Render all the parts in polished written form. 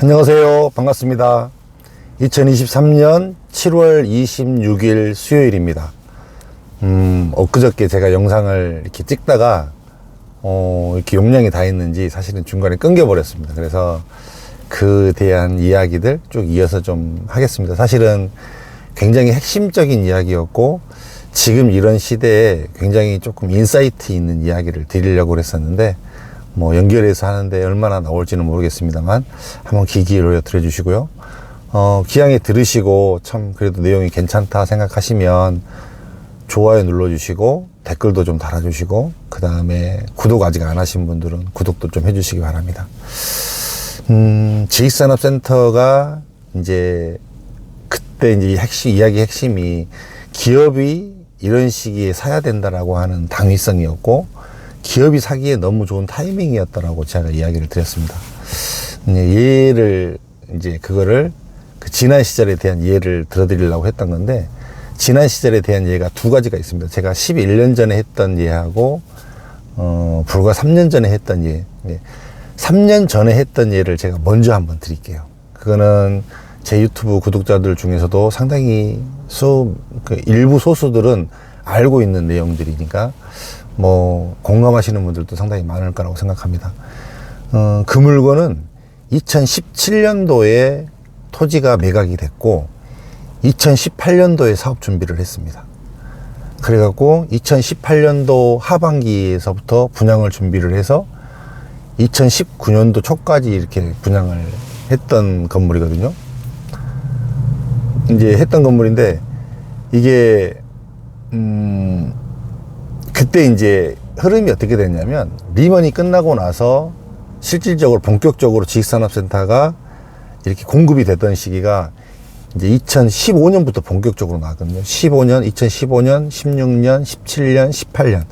안녕하세요. 반갑습니다. 2023년 7월 26일 수요일입니다. 엊그저께 제가 영상을 이렇게 찍다가 이렇게 용량이 다 있는지 사실은 중간에 끊겨버렸습니다. 그래서 그에 대한 이야기들 쭉 이어서 좀 하겠습니다. 사실은 굉장히 핵심적인 이야기였고 지금 이런 시대에 굉장히 조금 인사이트 있는 이야기를 드리려고 했었는데 연결해서 하는데 얼마나 나올지는 모르겠습니다만 한번 귀 기울여 들어주시고요. 기왕에 들으시고 참 그래도 내용이 괜찮다 생각하시면 좋아요 눌러주시고 댓글도 좀 달아주시고 그 다음에 구독 아직 안 하신 분들은 구독도 좀 해주시기 바랍니다. 지식산업센터가 이제 그때 이제 이야기 핵심이 기업이 이런 시기에 사야 된다라고 하는 당위성이었고 기업이 사기에 너무 좋은 타이밍이었다라고 제가 이야기를 드렸습니다. 예를 이제 그거를 지난 시절에 대한 예를 들어드리려고 했던 건데 지난 시절에 대한 예가 두 가지가 있습니다. 제가 11년 전에 했던 예하고 불과 3년 전에 했던 예. 3년 전에 했던 예를 제가 먼저 한번 드릴게요. 그거는 제 유튜브 구독자들 중에서도 상당히 일부 소수들은 알고 있는 내용들이니까 공감하시는 분들도 상당히 많을 거라고 생각합니다. 그 물건은 2017년도에 토지가 매각이 됐고 2018년도에 사업 준비를 했습니다. 그래갖고 2018년도 하반기에서부터 분양을 준비를 해서 2019년도 초까지 이렇게 분양을 했던 건물이거든요. 이제 했던 건물인데 이게 그때 이제 흐름이 어떻게 됐냐면 리먼이 끝나고 나서 실질적으로 본격적으로 지식산업센터가 이렇게 공급이 됐던 시기가 이제 2015년부터 본격적으로 나왔거든요. 2015년, 16년, 17년, 18년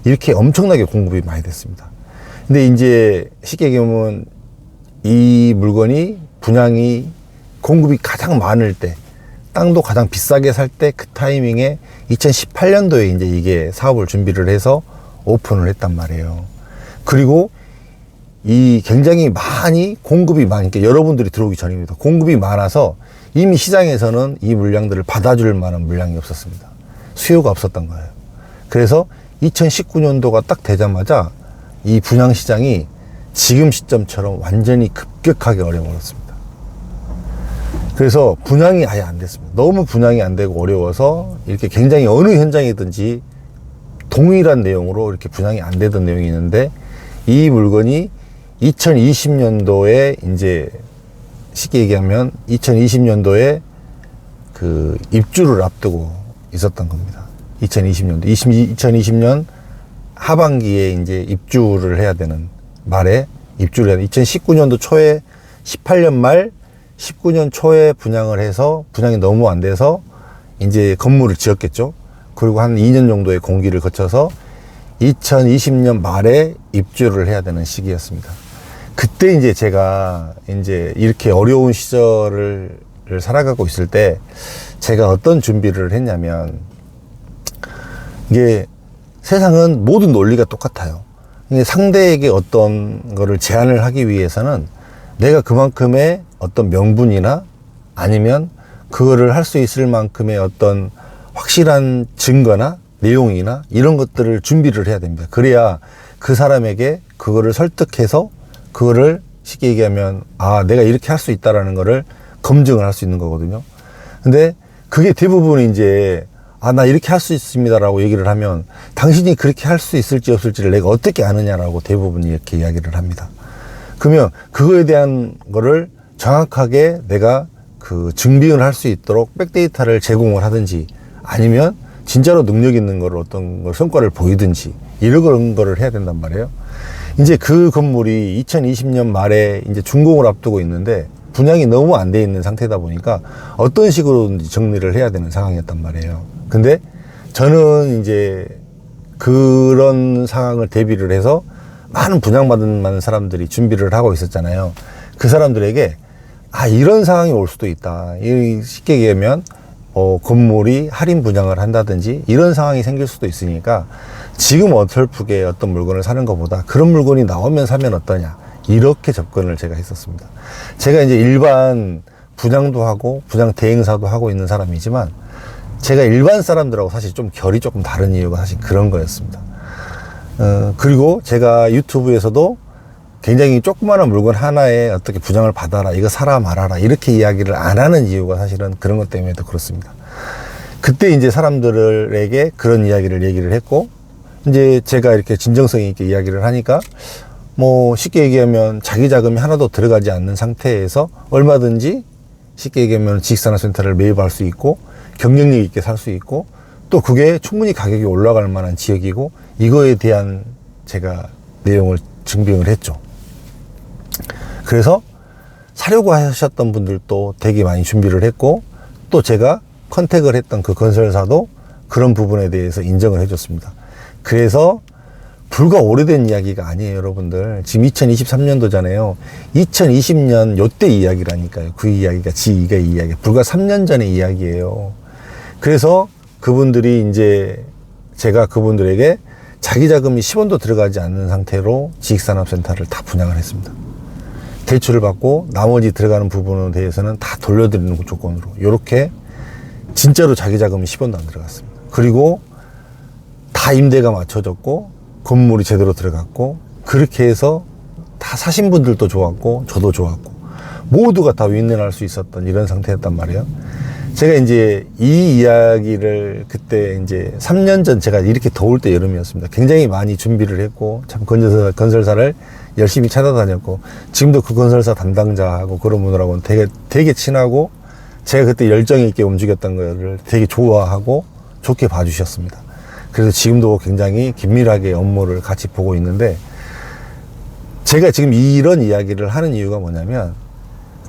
이렇게 엄청나게 공급이 많이 됐습니다. 근데 이제 쉽게 얘기하면 이 물건이 분양이 공급이 가장 많을 때 땅도 가장 비싸게 살 때 그 타이밍에 2018년도에 이제 이게 사업을 준비를 해서 오픈을 했단 말이에요. 그리고 이 굉장히 많이 공급이 많으니까 여러분들이 들어오기 전입니다. 공급이 많아서 이미 시장에서는 이 물량들을 받아줄 만한 물량이 없었습니다. 수요가 없었던 거예요. 그래서 2019년도가 딱 되자마자 이 분양 시장이 지금 시점처럼 완전히 급격하게 어려워졌습니다. 그래서 분양이 아예 안 됐습니다. 너무 분양이 안 되고 어려워서 이렇게 굉장히 어느 현장이든지 동일한 내용으로 이렇게 분양이 안 되던 내용이 있는데 이 물건이 2020년도에 이제 쉽게 얘기하면 2020년도에 그 입주를 앞두고 있었던 겁니다. 2020년 하반기에 이제 입주를 해야 되는 말에 입주를 해야 되는 2019년도 초에 18년 말 19년 초에 분양을 해서 분양이 너무 안 돼서 이제 건물을 지었겠죠. 그리고 한 2년 정도의 공기를 거쳐서 2020년 말에 입주를 해야 되는 시기였습니다. 그때 이제 제가 이제 이렇게 어려운 시절을 살아가고 있을 때 제가 어떤 준비를 했냐면 이게 세상은 모든 논리가 똑같아요. 상대에게 어떤 거를 제안을 하기 위해서는 내가 그만큼의 어떤 명분이나 아니면 그거를 할 수 있을 만큼의 어떤 확실한 증거나 내용이나 이런 것들을 준비를 해야 됩니다. 그래야 그 사람에게 그거를 설득해서 그거를 쉽게 얘기하면 내가 이렇게 할 수 있다라는 거를 검증을 할 수 있는 거거든요. 근데 그게 대부분 이제 나 이렇게 할 수 있습니다라고 얘기를 하면 당신이 그렇게 할 수 있을지 없을지를 내가 어떻게 아느냐라고 대부분 이렇게 이야기를 합니다. 그러면 그거에 대한 거를 정확하게 내가 그 증빙을 할 수 있도록 백데이터를 제공을 하든지 아니면 진짜로 능력 있는 거를 어떤 걸 성과를 보이든지 이런 거를 해야 된단 말이에요. 이제 그 건물이 2020년 말에 이제 준공을 앞두고 있는데 분양이 너무 안 돼 있는 상태다 보니까 어떤 식으로든지 정리를 해야 되는 상황이었단 말이에요. 근데 저는 이제 그런 상황을 대비를 해서 많은 분양받은 많은 사람들이 준비를 하고 있었잖아요. 그 사람들에게 이런 상황이 올 수도 있다. 쉽게 얘기하면 건물이 할인 분양을 한다든지 이런 상황이 생길 수도 있으니까 지금 어설프게 어떤 물건을 사는 것보다 그런 물건이 나오면 사면 어떠냐 이렇게 접근을 제가 했었습니다. 제가 이제 일반 분양도 하고 분양 대행사도 하고 있는 사람이지만 제가 일반 사람들하고 사실 좀 결이 조금 다른 이유가 사실 그런 거였습니다. 그리고 제가 유튜브에서도 굉장히 조그마한 물건 하나에 어떻게 분양을 받아라, 이거 사라 말아라 이렇게 이야기를 안 하는 이유가 사실은 그런 것 때문에도 그렇습니다. 그때 이제 사람들에게 그런 이야기를 얘기를 했고, 이제 제가 이렇게 진정성 있게 이야기를 하니까 뭐 쉽게 얘기하면 자기 자금이 하나도 들어가지 않는 상태에서 얼마든지 쉽게 얘기하면 지식산업센터를 매입할 수 있고 경쟁력 있게 살 수 있고 또 그게 충분히 가격이 올라갈 만한 지역이고, 이거에 대한 제가 내용을 증빙을 했죠. 그래서 사려고 하셨던 분들도 되게 많이 준비를 했고, 또 제가 컨택을 했던 그 건설사도 그런 부분에 대해서 인정을 해줬습니다. 그래서 불과 오래된 이야기가 아니에요, 여러분들. 지금 2023년도잖아요. 2020년 요때 이야기라니까요. 그 이야기가 지이가 이야기. 불과 3년 전의 이야기예요. 그래서 그분들이 이제 제가 그분들에게 자기 자금이 10원도 들어가지 않는 상태로 지식산업센터를 다 분양을 했습니다. 대출을 받고 나머지 들어가는 부분에 대해서는 다 돌려드리는 조건으로 이렇게 진짜로 자기 자금이 10원도 안 들어갔습니다. 그리고 다 임대가 맞춰졌고 건물이 제대로 들어갔고, 그렇게 해서 다 사신 분들도 좋았고 저도 좋았고 모두가 다 윈윈할 수 있었던 이런 상태였단 말이에요. 제가 이제 이 이야기를 그때 이제 3년 전 제가 이렇게 더울 때 여름이었습니다. 굉장히 많이 준비를 했고 참 건설사를 열심히 찾아다녔고, 지금도 그 건설사 담당자하고 그런 분들하고는 되게 친하고 제가 그때 열정 있게 움직였던 거를 되게 좋아하고 좋게 봐주셨습니다. 그래서 지금도 굉장히 긴밀하게 업무를 같이 보고 있는데, 제가 지금 이런 이야기를 하는 이유가 뭐냐면,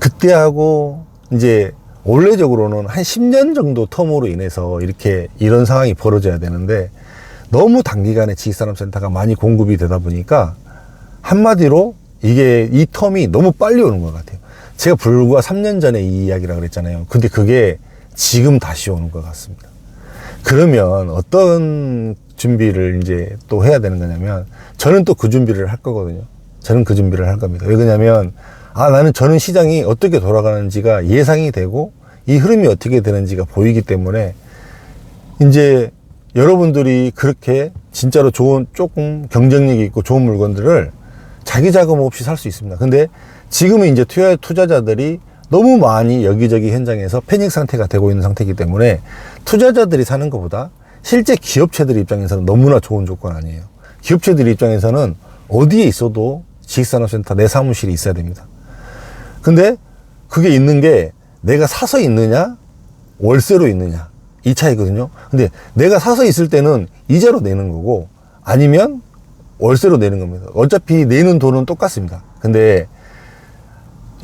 그때하고 이제 원래적으로는 한 10년 정도 텀으로 인해서 이런 상황이 벌어져야 되는데, 너무 단기간에 지식산업센터가 많이 공급이 되다 보니까 한마디로 이게 이 텀이 너무 빨리 오는 것 같아요. 제가 불과 3년 전에 이 이야기라고 그랬잖아요. 근데 그게 지금 다시 오는 것 같습니다. 그러면 어떤 준비를 이제 또 해야 되는 거냐면, 저는 또 그 준비를 할 거거든요. 저는 그 준비를 할 겁니다. 왜 그러냐면, 저는 시장이 어떻게 돌아가는지가 예상이 되고 이 흐름이 어떻게 되는지가 보이기 때문에 이제 여러분들이 그렇게 진짜로 조금 경쟁력이 있고 좋은 물건들을 자기 자금 없이 살 수 있습니다. 근데 지금은 이제 투자자들이 너무 많이 여기저기 현장에서 패닉 상태가 되고 있는 상태이기 때문에 투자자들이 사는 것보다 실제 기업체들 입장에서는 너무나 좋은 조건 아니에요. 기업체들 입장에서는 어디에 있어도 지식산업센터 내 사무실이 있어야 됩니다. 근데 그게 있는 게 내가 사서 있느냐 월세로 있느냐 이 차이거든요. 근데 내가 사서 있을 때는 이자로 내는 거고 아니면 월세로 내는 겁니다. 어차피 내는 돈은 똑같습니다. 근데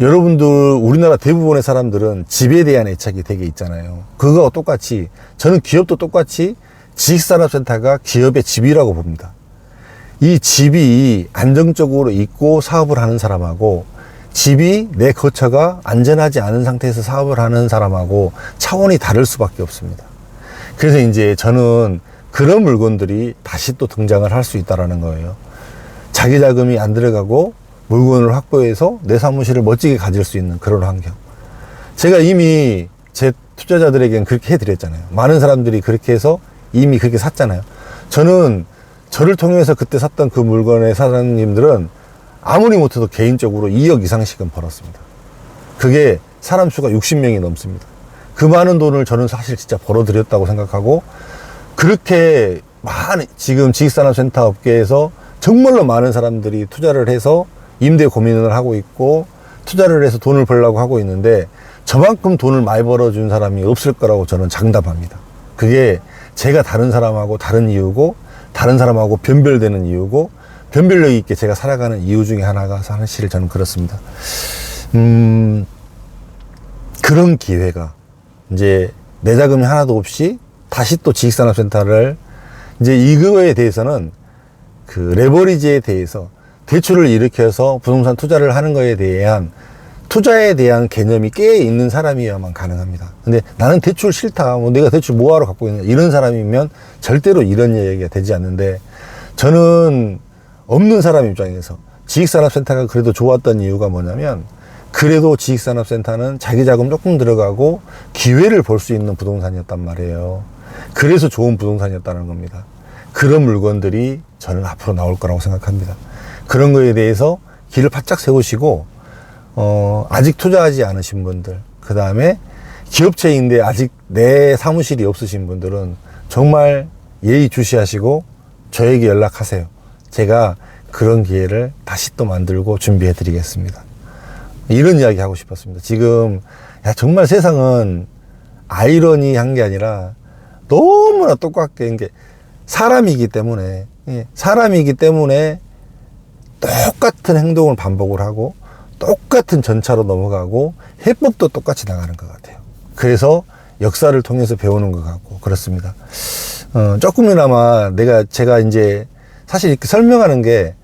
여러분들 우리나라 대부분의 사람들은 집에 대한 애착이 되게 있잖아요. 그거와 똑같이 저는 기업도 똑같이 지식산업센터가 기업의 집이라고 봅니다. 이 집이 안정적으로 있고 사업을 하는 사람하고 집이 내 거처가 안전하지 않은 상태에서 사업을 하는 사람하고 차원이 다를 수밖에 없습니다. 그래서 이제 저는 그런 물건들이 다시 또 등장을 할 수 있다는 거예요. 자기 자금이 안 들어가고 물건을 확보해서 내 사무실을 멋지게 가질 수 있는 그런 환경. 제가 이미 제 투자자들에게는 그렇게 해드렸잖아요. 많은 사람들이 그렇게 해서 이미 그렇게 샀잖아요. 저는 저를 통해서 그때 샀던 그 물건의 사장님들은 아무리 못해도 개인적으로 2억 이상씩은 벌었습니다. 그게 사람 수가 60명이 넘습니다. 그 많은 돈을 저는 사실 진짜 벌어들였다고 생각하고, 그렇게 지금 지식산업센터 업계에서 정말로 많은 사람들이 투자를 해서 임대 고민을 하고 있고 투자를 해서 돈을 벌려고 하고 있는데 저만큼 돈을 많이 벌어준 사람이 없을 거라고 저는 장담합니다. 그게 제가 다른 사람하고 다른 이유고 다른 사람하고 변별되는 이유고 변별력 있게 제가 살아가는 이유 중에 하나가 사실 저는 그렇습니다. 그런 기회가 이제 내 자금이 하나도 없이 다시 또 지식산업센터를 이제 이거에 대해서는 그 레버리지에 대해서 대출을 일으켜서 부동산 투자를 하는 거에 대한 투자에 대한 개념이 깨 있는 사람이어야만 가능합니다. 근데 나는 대출 싫다, 뭐 내가 대출 뭐하러 갖고 있냐 이런 사람이면 절대로 이런 얘기가 되지 않는데, 저는 없는 사람 입장에서 지식산업센터가 그래도 좋았던 이유가 뭐냐면, 그래도 지식산업센터는 자기 자금 조금 들어가고 기회를 볼 수 있는 부동산이었단 말이에요. 그래서 좋은 부동산이었다는 겁니다. 그런 물건들이 저는 앞으로 나올 거라고 생각합니다. 그런 거에 대해서 길을 바짝 세우시고, 아직 투자하지 않으신 분들, 그 다음에 기업체인데 아직 내 사무실이 없으신 분들은 정말 예의주시하시고 저에게 연락하세요. 제가 그런 기회를 다시 또 만들고 준비해 드리겠습니다. 이런 이야기 하고 싶었습니다. 지금 정말 세상은 아이러니한 게 아니라 너무나 똑같게, 게 사람이기 때문에 똑같은 행동을 반복을 하고 똑같은 전차로 넘어가고 해법도 똑같이 나가는 것 같아요. 그래서 역사를 통해서 배우는 것 같고 그렇습니다. 조금이나마 제가 이제 사실 이렇게 설명하는 게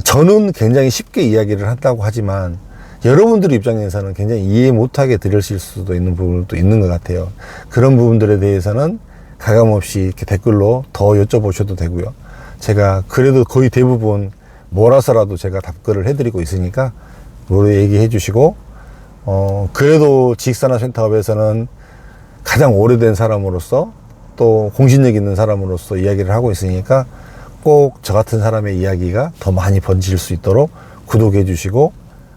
저는 굉장히 쉽게 이야기를 한다고 하지만 여러분들 입장에서는 굉장히 이해 못하게 들으실 수도 있는 부분도 있는 것 같아요. 그런 부분들에 대해서는 가감없이 이렇게 댓글로 더 여쭤보셔도 되고요. 제가 그래도 거의 대부분 몰아서라도 제가 답글을 해드리고 있으니까 뭐로 얘기해 주시고, 그래도 지식산업센터업에서는 가장 오래된 사람으로서 또 공신력 있는 사람으로서 이야기를 하고 있으니까 꼭 저 같은 사람의 이야기가 더 많이 번질 수 있도록 구독해 주시고,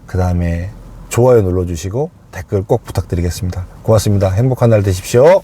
그 다음에 좋아요 눌러 주시고 댓글 꼭 부탁드리겠습니다. 고맙습니다. 행복한 날 되십시오.